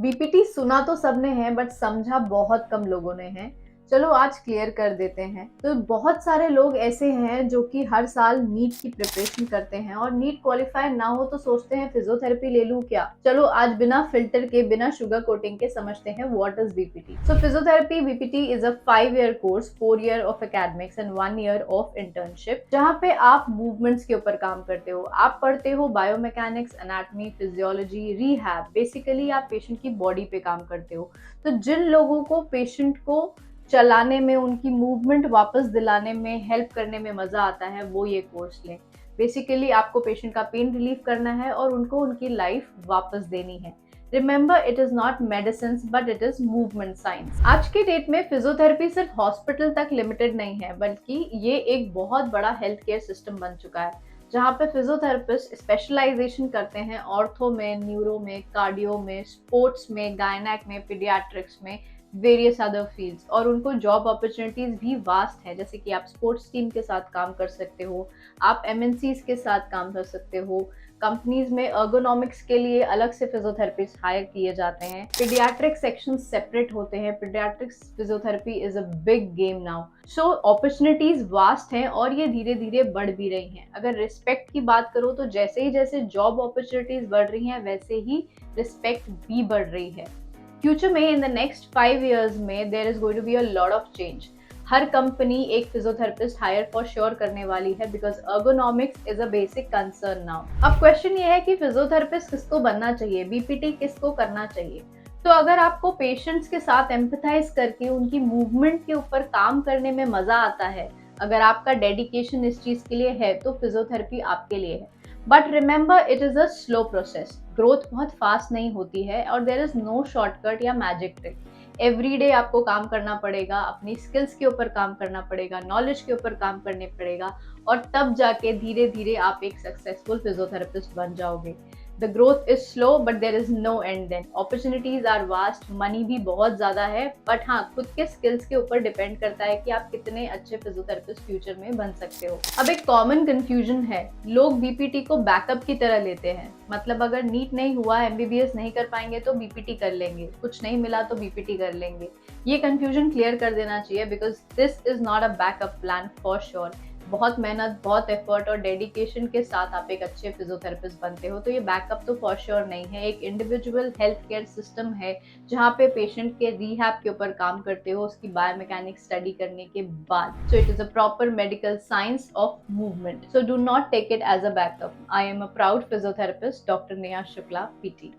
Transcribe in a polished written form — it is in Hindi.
बीपीटी सुना तो सबने है बट समझा बहुत कम लोगों ने है। चलो आज क्लियर कर देते हैं। तो बहुत सारे लोग ऐसे हैं जो कि हर साल नीट की प्रिपरेशन करते हैं और नीट क्वालिफाई ना हो तो सोचते हैं फिजियोथेरेपी ले लूं क्या। चलो आज बिना फिल्टर के बिना शुगर कोटिंग के समझते हैं what is BPT. So physiotherapy BPT is a 5 year course, 4 year of academics and 1 year of internship, जहाँ पे आप मूवमेंट्स के ऊपर काम करते हो। आप पढ़ते हो biomechanics, anatomy, physiology, rehab. Basically आप पेशेंट की बॉडी पे काम करते हो। तो जिन लोगों को पेशेंट को चलाने में, उनकी मूवमेंट वापस दिलाने में, हेल्प करने में मजा आता है, वो ये कोर्स लें। बेसिकली आपको पेशेंट का पेन रिलीफ करना है और उनको उनकी लाइफ वापस देनी है। Remember, it is not medicine but it is movement science. आज के डेट में फिजियोथेरेपी सिर्फ हॉस्पिटल तक लिमिटेड नहीं है, बल्कि ये एक बहुत बड़ा हेल्थ केयर सिस्टम बन चुका है, जहाँ पे फिजियोथेरेपिस्ट स्पेशलाइजेशन करते हैं ऑर्थो में, न्यूरो में, कार्डियो में, स्पोर्ट्स में, गायनेक में, पीडियाट्रिक्स में, वेरियस अदर फील्ड्स। और उनको जॉब अपॉर्चुनिटीज भी वास्ट है, जैसे कि आप स्पोर्ट्स टीम के साथ काम कर सकते हो, आप एमएनसीज के साथ काम कर सकते हो, कंपनीज में अर्गोनॉमिक्स के लिए अलग से फिजियोथेरेपिस्ट हायर किए जाते हैं, पीडियाट्रिक सेक्शन सेपरेट होते हैं। Paediatrics physiotherapy is a big game now. So opportunities vast हैं और ये धीरे धीरे बढ़ भी रही हैं। अगर रिस्पेक्ट की बात करो तो जैसे ही जॉब अपॉर्चुनिटीज बढ़ रही हैं, वैसे ही रिस्पेक्ट भी बढ़ रही है। फ्यूचर में इन द नेक्स्ट 5 ईयर्स में there is going to be a lot of change. हर कंपनी एक फिजियोथेरेपिस्ट हायर फॉर श्योर करने वाली है, because ergonomics is a basic concern now. अब क्वेश्चन ये है कि फिजियोथेरेपिस्ट किसको बनना चाहिए, बीपीटी किसको करना चाहिए। तो अगर आपको पेशेंट्स के साथ एम्पथाइज करके उनकी मूवमेंट के ऊपर काम करने में मजा आता है, अगर आपका डेडिकेशन इस चीज के लिए है, तो फिजियोथेरेपी आपके लिए है। But remember, it is a slow process. Growth बहुत फास्ट नहीं होती है और देयर इज नो शॉर्टकट या मैजिक ट्रिक। एवरी डे आपको काम करना पड़ेगा, अपनी स्किल्स के ऊपर काम करना पड़ेगा, नॉलेज के ऊपर काम करने पड़ेगा, और तब जाके धीरे धीरे आप एक सक्सेसफुल फिजियोथेरेपिस्ट बन जाओगे। The growth is slow but there is no end then. Opportunities are vast, money भी बहुत ज्यादा है, बट हाँ, खुद के स्किल्स के ऊपर डिपेंड करता है कि आप कितने अच्छे फिजियोथेरेपिस्ट फ्यूचर में बन सकते हो। अब एक कॉमन कंफ्यूजन है, लोग बीपीटी को बैकअप की तरह लेते हैं। मतलब अगर नीट नहीं हुआ, एमबीबीएस नहीं कर पाएंगे तो बीपीटी कर लेंगे, कुछ नहीं मिला तो बीपीटी कर लेंगे। ये कंफ्यूजन क्लियर कर देना चाहिए, because this is not a backup plan for sure. बहुत मेहनत, बहुत एफर्ट और डेडिकेशन के साथ आप एक अच्छे फिजियोथेरेपिस्ट बनते हो, तो ये बैकअप तो फॉर श्योर नहीं है। एक इंडिविजुअल हेल्थ केयर सिस्टम है, जहाँ पे पेशेंट के रिहैब के ऊपर काम करते हो उसकी बायोमैकेनिक्स स्टडी करने के बाद। So it is a proper medical science of movement, so do not take it as a backup. I am a proud physiotherapist, doctor Neha Shukla, PT.